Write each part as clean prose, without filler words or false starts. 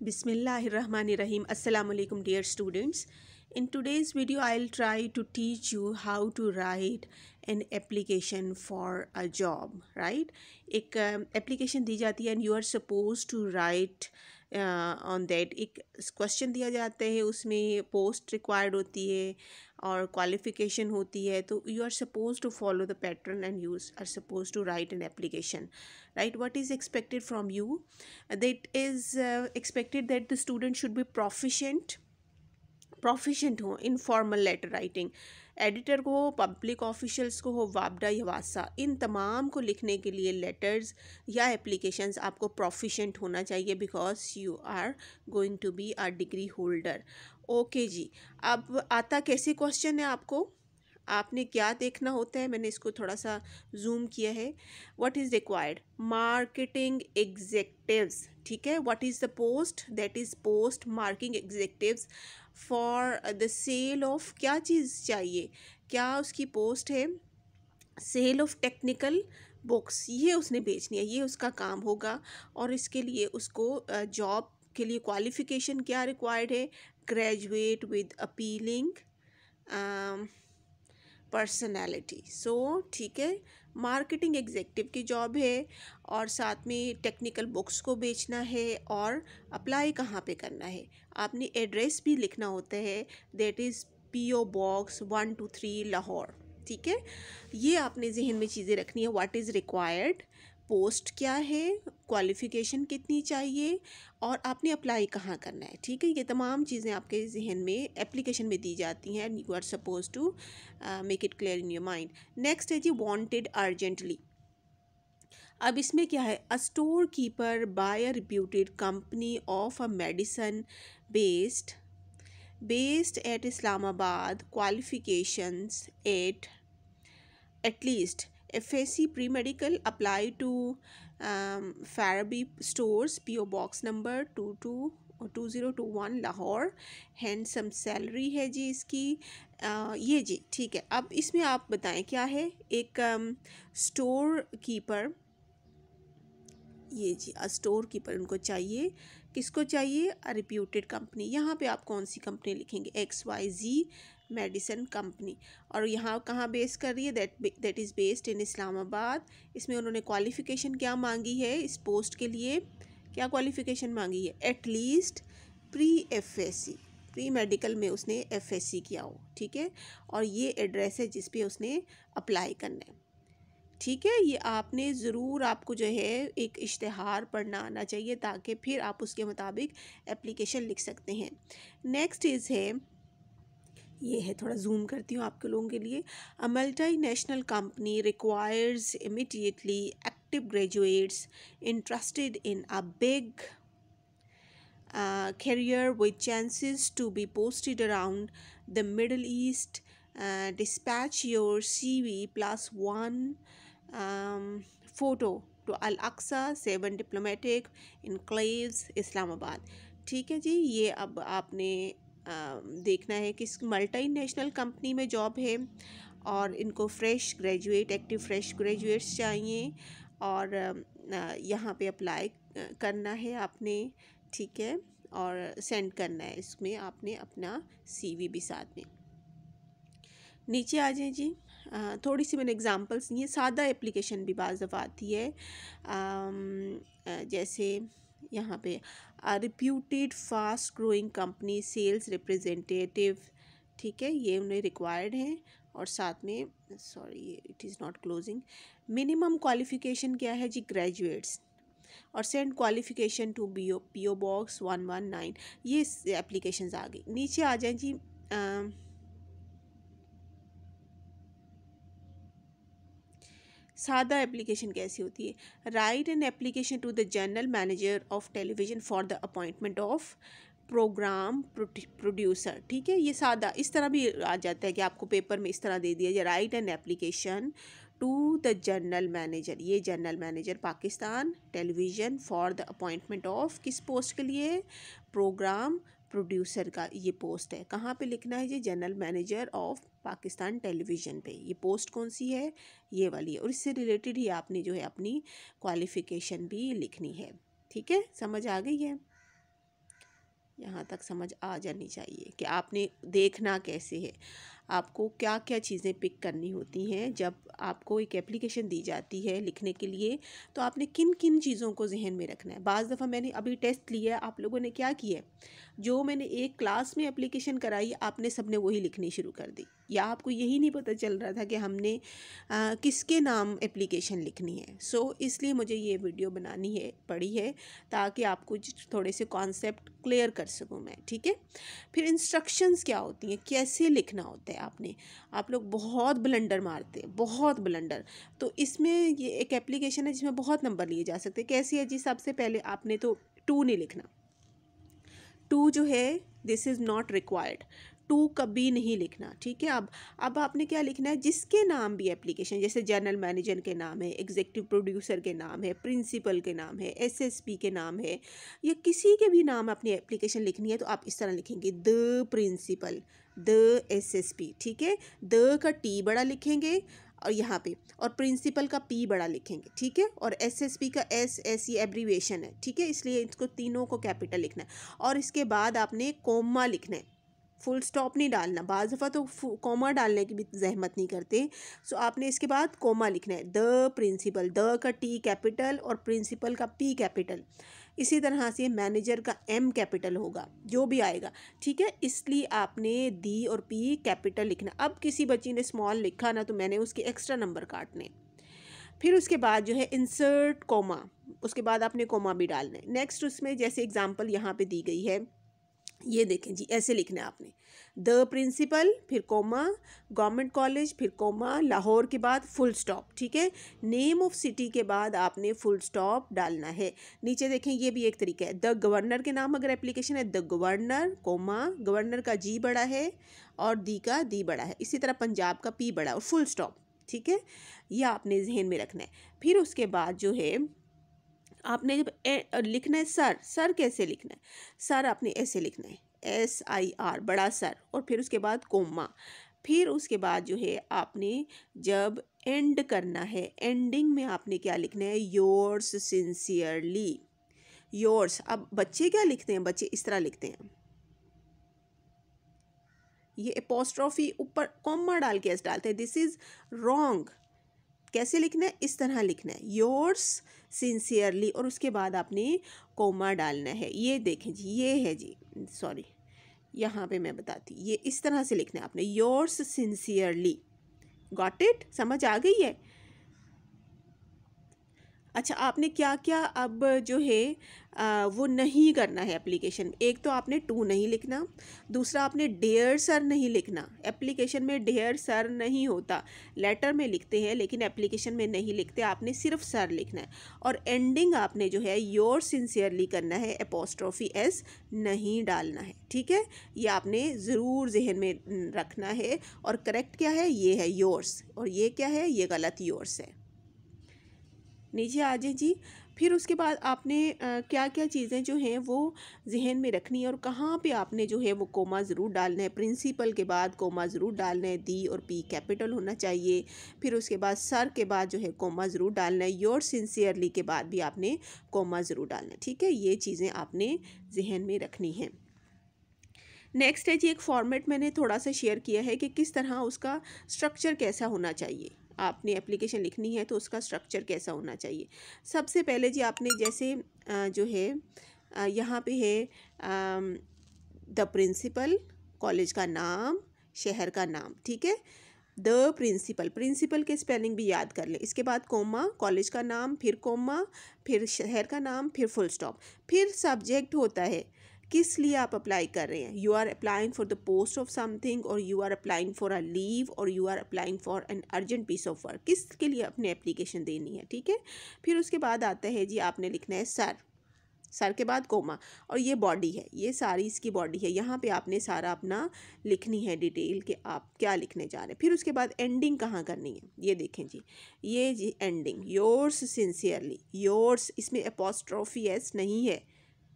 Bismillahirrahmanirrahim. Assalamu alaikum dear students. In today's video I'll try to teach you how to write an application for a job, right? एक application दी जाती है and you are supposed to write on that. एक question दिया जाता है, उसमें post required होती है और qualification होती है, तो you are supposed to follow the pattern and you are supposed to write an application, right? What is expected from you? That is expected that the student should be proficient हो in formal letter writing, editor को हो, public officials को हो, वापडा या वासा, इन तमाम को लिखने के लिए लेटर्स या एप्लीकेशंस आपको प्रोफिशेंट होना चाहिए because you are going to be a degree holder. Okay जी, अब आता कैसे क्वेश्चन है, आपने क्या देखना होता है, मैंने इसको थोड़ा सा जूम किया है। What is required? Marketing executives, ठीक है। What is the post? That is post marketing executives for the sale of, क्या चीज़ चाहिए, क्या उसकी पोस्ट है? सेल ऑफ टेक्निकल बुक्स, ये उसने बेचनी है, ये उसका काम होगा। और इसके लिए उसको जॉब के लिए क्वालिफ़िकेशन क्या रिक्वायर्ड है? Graduate with appealing personality. So ठीक है, मार्केटिंग एग्जेक्टिव की जॉब है और साथ में टेक्निकल बुक्स को बेचना है और अप्लाई कहाँ पे करना है, आपने एड्रेस भी लिखना होता है, that is PO box 123 Lahore, ठीक है। ये आपने जहन में चीज़ें रखनी है। व्हाट इज़ रिक्वायर्ड, पोस्ट क्या है, क्वालिफ़िकेशन कितनी चाहिए और आपने अप्लाई कहाँ करना है, ठीक है। ये तमाम चीज़ें आपके जहन में एप्लीकेशन में दी जाती हैं and you are suppose to make it clear in your mind. Next है जी वांटेड अर्जेंटली। अब इसमें क्या है? A store keeper by a reputed company of a medicine based at Islamabad, qualifications at least FSC pre-medical, apply to Farabi stores, PO box number 2021 Lahore, handsome salary है जी इसकी। ये जी ठीक है। अब इसमें आप बताएं क्या है? एक स्टोर कीपर, ये जी स्टोर कीपर उनको चाहिए, किसको चाहिए? A reputed company. यहाँ पे आप कौन सी कंपनी लिखेंगे? XYZ medicine company. और यहाँ कहाँ बेस कर रही है? That is based in Islamabad. इसमें उन्होंने क्वालिफ़िकेशन क्या मांगी है इस पोस्ट के लिए? क्या क्वालिफ़िकेशन मांगी है? एटलीस्ट FSC, प्री मेडिकल में उसने FSC किया हो, ठीक है। और ये एड्रेस है जिस पे उसने अप्लाई करना है, ठीक है। ये आपने ज़रूर, आपको जो है एक इश्तिहार पढ़ना आना चाहिए ताकि फिर आप उसके मुताबिक एप्लीकेशन लिख सकते हैं। नेक्स्ट इज़ है, ये है, थोड़ा जूम करती हूँ आपके लोगों के लिए। A multi national company requires immediately active graduates interested in a big career with chances to be posted around the Middle East. Dispatch your CV plus one photo to Al Aqsa 7 Diplomatic Enclaves, Islamabad। ठीक है जी, ये अब आपने देखना है कि multi national company में job है और इनको fresh graduate, active fresh graduates चाहिए और यहाँ पे अप्लाई करना है आपने, ठीक है, और सेंड करना है। इसमें आपने अपना CV भी साथ में। नीचे आ जाए जी, थोड़ी सी मैंने एग्जांपल्स, ये सादा एप्लीकेशन भी बाज़ दफ़ा आती है, जैसे यहाँ पे reputed fast growing company sales representative, ठीक है, ये उन्हें रिक्वायर्ड हैं। और साथ में sorry it is not closing. Minimum qualification क्या है जी? ग्रेजुएट्स। और send qualification to PO box 119। ये एप्लीकेशंस आ गई। नीचे आ जाए जी, सादा एप्लीकेशन कैसी होती है? Write an application to the general manager of television for the appointment of programme producer, ठीक है। ये सादा इस तरह भी आ जाता है कि आपको पेपर में इस तरह दे दिया जाए, write an application to the general manager, ये general manager Pakistan television for the appointment of, किस पोस्ट के लिए? प्रोग्राम प्रोड्यूसर का ये पोस्ट है। कहाँ पे लिखना है जी? General manager of Pakistan television पे। ये पोस्ट कौन सी है? ये वाली है। और इससे रिलेटेड ही आपने जो है अपनी क्वालिफ़िकेशन भी लिखनी है, ठीक है। समझ आ गई है? यहाँ तक समझ आ जानी चाहिए कि आपने देखना कैसे है, आपको क्या क्या चीज़ें पिक करनी होती हैं जब आपको एक एप्लीकेशन दी जाती है लिखने के लिए, तो आपने किन किन चीज़ों को जहन में रखना है। बाज़ दफ़ा मैंने अभी टेस्ट लिया है, आप लोगों ने क्या किया है, जो मैंने एक क्लास में एप्लीकेशन कराई आपने सबने वही लिखनी शुरू कर दी, या आपको यही नहीं पता चल रहा था कि हमने किसके नाम एप्लीकेशन लिखनी है। इसलिए मुझे ये वीडियो बनानी है पड़ी है, ताकि आपको थोड़े से कॉन्सेप्ट क्लियर कर सकूँ मैं, ठीक है। फिर इंस्ट्रक्शंस क्या होती हैं, कैसे लिखना होता है आपने। आप लोग बहुत ब्लंडर मारते हैं, बहुत ब्लंडर। तो इसमें ये एक एप्लीकेशन है जिसमें बहुत नंबर लिए जा सकते हैं। कैसे है जी, सबसे पहले आपने तो 2 नहीं लिखना, 2 जो है दिस इज़ नॉट रिक्वायर्ड, 2 कभी नहीं लिखना, ठीक है। अब आपने क्या लिखना है, जिसके नाम भी एप्लीकेशन, जैसे जनरल मैनेजर के नाम है, एग्जीक्यूटिव प्रोड्यूसर के नाम है, प्रिंसिपल के नाम है, एसएसपी के नाम है, या किसी के भी नाम अपनी एप्लीकेशन लिखनी है तो आप इस तरह लिखेंगे, द प्रिंसिपल, द एसएसपी, ठीक है। द का टी बड़ा लिखेंगे और यहाँ पे, और प्रिंसिपल का पी बड़ा लिखेंगे, ठीक है। और एसएसपी का एस ये एब्रीवेशन है, ठीक है, इसलिए इसको तीनों को कैपिटल लिखना है। और इसके बाद आपने कोमा लिखना है, फुल स्टॉप नहीं डालना। बाज़ दफ़ा तो कोमा डालने की भी जहमत नहीं करते। आपने इसके बाद कोमा लिखना है, द प्रिंसिपल, द का टी कैपिटल और प्रिंसिपल का पी कैपिटल। इसी तरह से मैनेजर का एम कैपिटल होगा, जो भी आएगा, ठीक है। इसलिए आपने दी और पी कैपिटल लिखना। अब किसी बच्ची ने स्मॉल लिखा ना, तो मैंने उसके एक्स्ट्रा नंबर काटने। फिर उसके बाद जो है इंसर्ट कोमा, उसके बाद आपने कोमा भी डालना है। नेक्स्ट उसमें जैसे एग्जांपल यहाँ पे दी गई है, ये देखें जी, ऐसे लिखना है आपने, द प्रिंसिपल, फिर कोमा, गवर्नमेंट कॉलेज, फिर कोमा, लाहौर के बाद फुल स्टॉप, ठीक है। नेम ऑफ सिटी के बाद आपने फुल स्टॉप डालना है। नीचे देखें, ये भी एक तरीका है, द गवर्नर के नाम अगर एप्लीकेशन है, द गवर्नर, कोमा, गवर्नर का जी बड़ा है और दी का दी बड़ा है। इसी तरह पंजाब का पी बड़ा और फुल स्टॉप, ठीक है। यह आपने जहन में रखना है। फिर उसके बाद जो है आपने जब लिखना है सर, सर कैसे लिखना है, सर आपने ऐसे लिखना है, SIR बड़ा सर, और फिर उसके बाद कोमा। फिर उसके बाद जो है आपने जब एंड करना है, एंडिंग में आपने क्या लिखना है, योर्स सिंसियरली, योर्स। अब बच्चे क्या लिखते हैं, बच्चे इस तरह लिखते हैं, ये एपोस्ट्रोफी ऊपर कॉमा डाल के ऐसे डालते हैं, दिस इज़ रॉन्ग। कैसे लिखना है, इस तरह लिखना है, योर्स सिंसियरली, और उसके बाद आपने कोमा डालना है। ये देखें जी, ये है जी, सॉरी यहाँ पे मैं बताती, ये इस तरह से लिखना है आपने, योर्स सिंसियरली। गॉट इट, समझ आ गई है। अच्छा, आपने क्या क्या अब जो है वो नहीं करना है एप्लीकेशन में। एक तो आपने 2 नहीं लिखना, दूसरा आपने डेयर सर नहीं लिखना। एप्लीकेशन में डेयर सर नहीं होता, लेटर में लिखते हैं लेकिन एप्लीकेशन में नहीं लिखते, आपने सिर्फ सर लिखना है। और एंडिंग आपने जो है योर सिंसियरली करना है, एपोस्ट्रोफी एस नहीं डालना है, ठीक है। ये आपने ज़रूर जहन में रखना है। और करेक्ट क्या है, ये है योर्स, और ये क्या है, ये गलत योर्स है। नीचे आ जाए जी। फिर उसके बाद आपने क्या क्या चीज़ें जो हैं वो जहन में रखनी है, और कहाँ पे आपने जो है वो कोमा ज़रूर डालना है। प्रिंसिपल के बाद कोमा ज़रूर डालना है, दी और पी कैपिटल होना चाहिए। फिर उसके बाद सर के बाद जो है कोमा ज़रूर डालना है, योर सिंसियरली के बाद भी आपने कोमा ज़रूर डालना है, ठीक है। ये चीज़ें आपने जहन में रखनी हैं। नेक्स्ट है जी, एक फॉर्मेट मैंने थोड़ा सा शेयर किया है कि किस तरह उसका स्ट्रक्चर कैसा होना चाहिए। आपने एप्लीकेशन लिखनी है तो उसका स्ट्रक्चर कैसा होना चाहिए। सबसे पहले जी आपने जैसे जो है यहाँ पे है द प्रिंसिपल, कॉलेज का नाम, शहर का नाम, ठीक है। द प्रिंसिपल, प्रिंसिपल के स्पेलिंग भी याद कर लें। इसके बाद कोमा, कॉलेज का नाम, फिर कोमा, फिर शहर का नाम, फिर फुल स्टॉप। फिर सब्जेक्ट होता है, किस लिए आप अप्लाई कर रहे हैं। You are applying for the post of something, और you are applying for a leave, और you are applying for an urgent piece of work, किसके लिए अपने एप्लीकेशन देनी है, ठीक है। फिर उसके बाद आता है जी, आपने लिखना है सर, सर के बाद कोमा, और ये बॉडी है, ये सारी इसकी बॉडी है। यहाँ पे आपने सारा अपना लिखनी है डिटेल कि आप क्या लिखने जा रहे हैं। फिर उसके बाद एंडिंग कहाँ करनी है, ये देखें जी, ये जी एंडिंग, योर्स सिंसियरली, योर्स, इसमें एपोस्ट्रोफी एस नहीं है,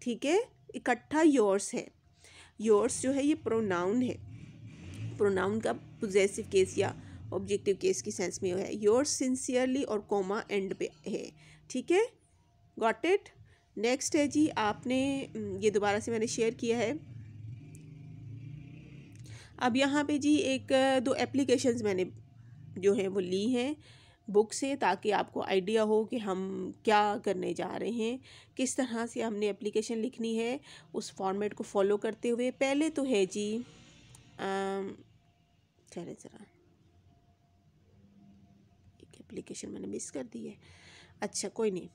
ठीक है, इकट्ठा योर्स है। योर्स जो है ये प्रोनाउन है, प्रोनाउन का पोजेसिव केस या ऑब्जेक्टिव केस की सेंस में है। योर्स सिंसियरली और कोमा एंड पे है, ठीक है। Got it. नेक्स्ट है जी, आपने ये दोबारा से मैंने शेयर किया है। अब यहाँ पे जी एक दो एप्लीकेशंस मैंने जो है वो ली हैं बुक से, ताकि आपको आइडिया हो कि हम क्या करने जा रहे हैं, किस तरह से हमने एप्लीकेशन लिखनी है उस फॉर्मेट को फॉलो करते हुए। पहले तो है जी चले ज़रा, एक एप्लीकेशन मैंने मिस कर दी है, अच्छा कोई नहीं।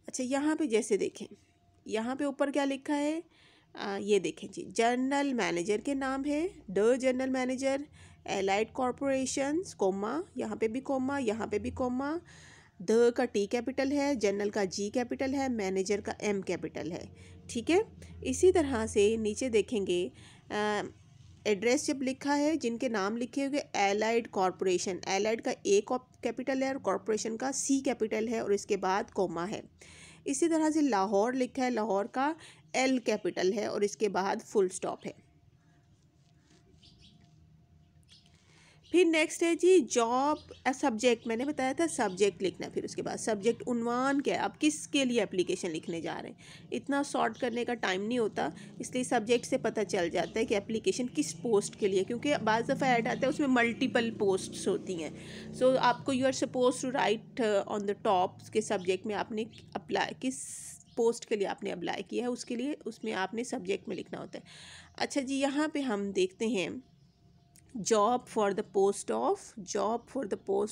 अच्छा यहाँ पे जैसे देखें, यहाँ पे ऊपर क्या लिखा है, ये देखें जी, जनरल मैनेजर के नाम है, the general manager allied corporations comma, यहाँ पे भी कोमा, यहाँ पे भी कोमा, द का टी कैपिटल है, जनरल का जी कैपिटल है, मैनेजर का एम कैपिटल है। ठीक है, इसी तरह से नीचे देखेंगे एड्रेस जब लिखा है, जिनके नाम लिखे हुए एलाइड कॉरपोरेशन, एलाइड का ए कैपिटल है और कॉरपोरेशन का सी कैपिटल है और इसके बाद कोमा है। इसी तरह से लाहौर लिखा है, लाहौर का एल कैपिटल है और इसके बाद फुल स्टॉप है। फिर नेक्स्ट है जी जॉब सब्जेक्ट, मैंने बताया था सब्जेक्ट लिखना, फिर उसके बाद सब्जेक्ट उन्वान क्या है, आप किसके लिए एप्लीकेशन लिखने जा रहे हैं। इतना सॉर्ट करने का टाइम नहीं होता, इसलिए सब्जेक्ट से पता चल जाता है कि एप्लीकेशन किस पोस्ट के लिए, क्योंकि बाज़ दफ़ा ऐड आता है उसमें मल्टीपल पोस्ट्स होती हैं। सो आपको you are suppose to write on the top के सब्जेक्ट में आपने अप्लाई किस पोस्ट के लिए आपने अप्लाई किया है, उसके लिए उसमें आपने सब्जेक्ट में लिखना होता है। अच्छा जी, यहाँ पे हम देखते हैं job for the post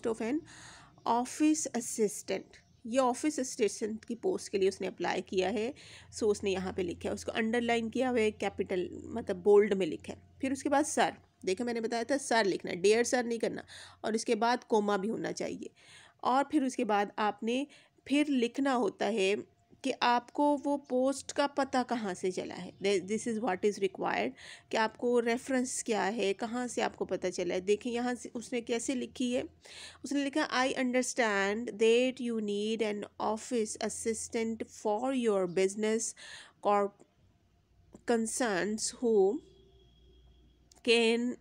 of N office assistant. ये ऑफिस असिस्टेंट की पोस्ट के लिए उसने अप्लाई किया है। सो उसने यहाँ पे लिखा है, उसको अंडरलाइन किया हुआ है, कैपिटल मतलब बोल्ड में लिखा है। फिर उसके बाद सर, देखो मैंने बताया था सर लिखना है, डियर सर नहीं करना, और इसके बाद कोमा भी होना चाहिए। और फिर उसके बाद आपने फिर लिखना होता है कि आपको वो पोस्ट का पता कहाँ से चला है, this is what is required, कि आपको रेफरेंस क्या है, कहाँ से आपको पता चला है। देखिए यहाँ से उसने कैसे लिखी है, उसने लिखा I understand that you need an office assistant for your business और concerns who can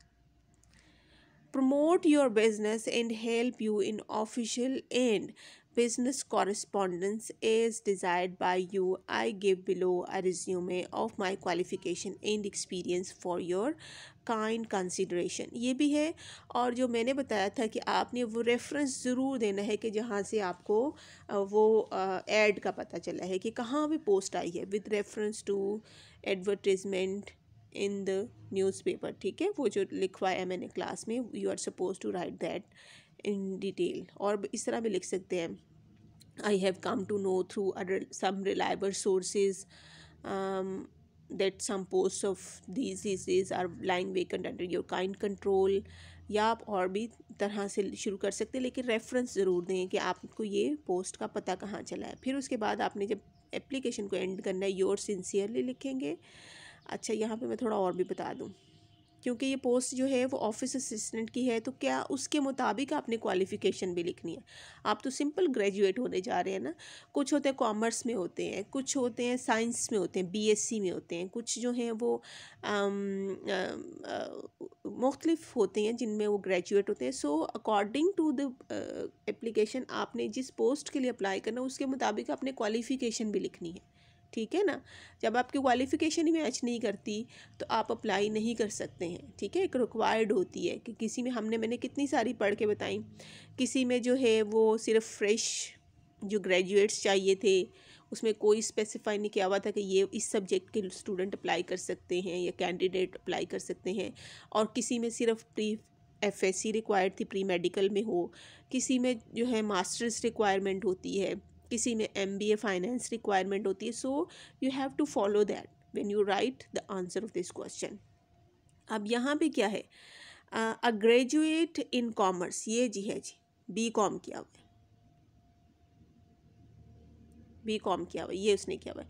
promote your business and help you in official and business correspondence as desired by you. I give below a resume of my qualification and experience for your kind consideration. ये भी है, और जो मैंने बताया था कि आपने वो रेफरेंस ज़रूर देना है कि जहाँ से आपको वो ऐड का पता चला है कि कहाँ भी पोस्ट आई है, with reference to advertisement in the newspaper. ठीक है, वो जो लिखवाया मैंने क्लास में, you are suppose to write that in detail. और इस तरह भी लिख सकते हैं, I have come to know through some reliable sources that some posts of these diseases are lying vacant under your kind control, या आप और भी तरह से शुरू कर सकते हैं, लेकिन रेफरेंस ज़रूर दें कि आपको ये पोस्ट का पता कहाँ चला है। फिर उसके बाद आपने जब एप्लीकेशन को एंड करना है, योर सिंसियरली लिखेंगे। अच्छा, यहाँ पे मैं थोड़ा और भी बता दूँ, क्योंकि ये पोस्ट जो है वो ऑफिस असिस्टेंट की है, तो क्या उसके मुताबिक आपने क्वालिफ़िकेशन भी लिखनी है। आप तो सिंपल ग्रेजुएट होने जा रहे हैं ना, कुछ होते हैं कॉमर्स में होते हैं, कुछ होते हैं साइंस में होते हैं, बीएससी में होते हैं, कुछ जो हैं वो मुख्तलिफ होते हैं जिनमें वो ग्रेजुएट होते हैं। So according to the application आपने जिस पोस्ट के लिए अप्लाई करना है उसके मुताबिक आपने क्वालिफ़िकेशन भी लिखनी है। ठीक है ना, जब आपकी क्वालिफ़िकेशन ही मैच नहीं करती तो आप अप्लाई नहीं कर सकते हैं। ठीक है, एक रिक्वायर्ड होती है कि किसी में मैंने कितनी सारी पढ़ के बताई, किसी में जो है वो सिर्फ फ्रेश जो ग्रेजुएट्स चाहिए थे, उसमें कोई स्पेसिफाई नहीं किया हुआ था कि ये इस सब्जेक्ट के स्टूडेंट अप्लाई कर सकते हैं या कैंडिडेट अप्लाई कर सकते हैं। और किसी में सिर्फ प्री एफएससी रिक्वायर्ड थी, प्री मेडिकल में हो, किसी में जो है मास्टर्स रिक्वायरमेंट होती है, किसी में एमबीए फाइनेंस रिक्वायरमेंट होती है। So you have to follow that when you write the answer of this question. अब यहाँ पे क्या है, अ ग्रेजुएट इन कॉमर्स, ये जी है जी, बी कॉम किया हुआ है, बी कॉम किया हुआ है, ये उसने किया हुआ है।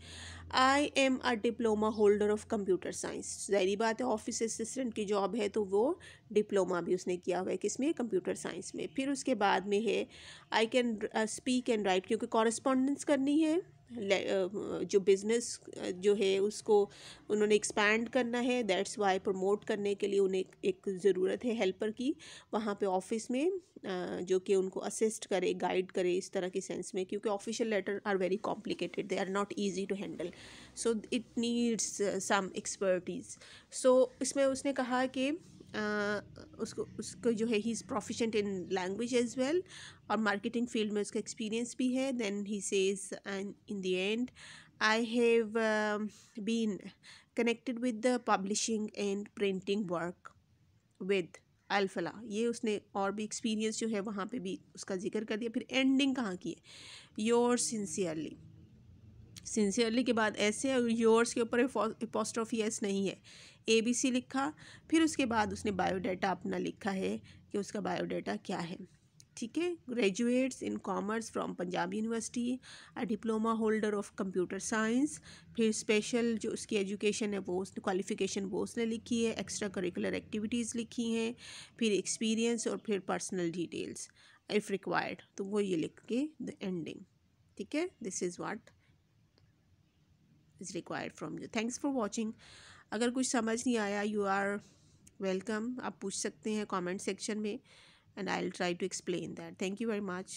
I am a diploma holder of computer science, ज़ाहिर बात है ऑफिस असिस्टेंट की जॉब है तो वो डिप्लोमा भी उसने किया हुआ है, किसमें, कंप्यूटर साइंस में। फिर उसके बाद में है I can speak and right, क्योंकि कॉरेस्पॉन्डेंस करनी है, जो बिज़नेस जो है उसको उन्होंने एक्सपैंड करना है, दैट्स वाई प्रमोट करने के लिए उन्हें एक ज़रूरत है हेल्पर की वहाँ पे ऑफिस में, जो कि उनको असिस्ट करे, गाइड करे इस तरह के सेंस में, क्योंकि official letter are very complicated, they are not easy to handle, so it needs some expertise. So इसमें उसने कहा कि उसको उसको जो है he is proficient in language as well, और मार्केटिंग फील्ड में उसका एक्सपीरियंस भी है। Then he says and in the end I have been connected with the publishing and printing work with Alfalah, ये उसने और भी एक्सपीरियंस जो है वहाँ पे भी उसका जिक्र कर दिया। फिर एंडिंग कहाँ की है, योर सिंसियरली, सिंसियरली के बाद ऐसे योर्स के ऊपर एपोस्ट्रोफी एस नहीं है, ABC लिखा। फिर उसके बाद उसने बायोडाटा अपना लिखा है कि उसका बायोडाटा क्या है, ठीक है। Graduates in commerce from Punjab university, a diploma holder of computer science. फिर स्पेशल जो उसकी एजुकेशन है वो उसने क्वालिफिकेशन वो उसने लिखी है, एक्स्ट्रा करिकुलर एक्टिविटीज़ लिखी हैं, फिर एक्सपीरियंस और फिर पर्सनल डिटेल्स इफ़ रिक्वायर्ड, तो वो ये लिख के द एंडिंग, ठीक है। This is what is required from you. Thanks for watching. अगर कुछ समझ नहीं आया, यू आर वेलकम, आप पूछ सकते हैं कमेंट सेक्शन में, and I will try to explain that. Thank you very much.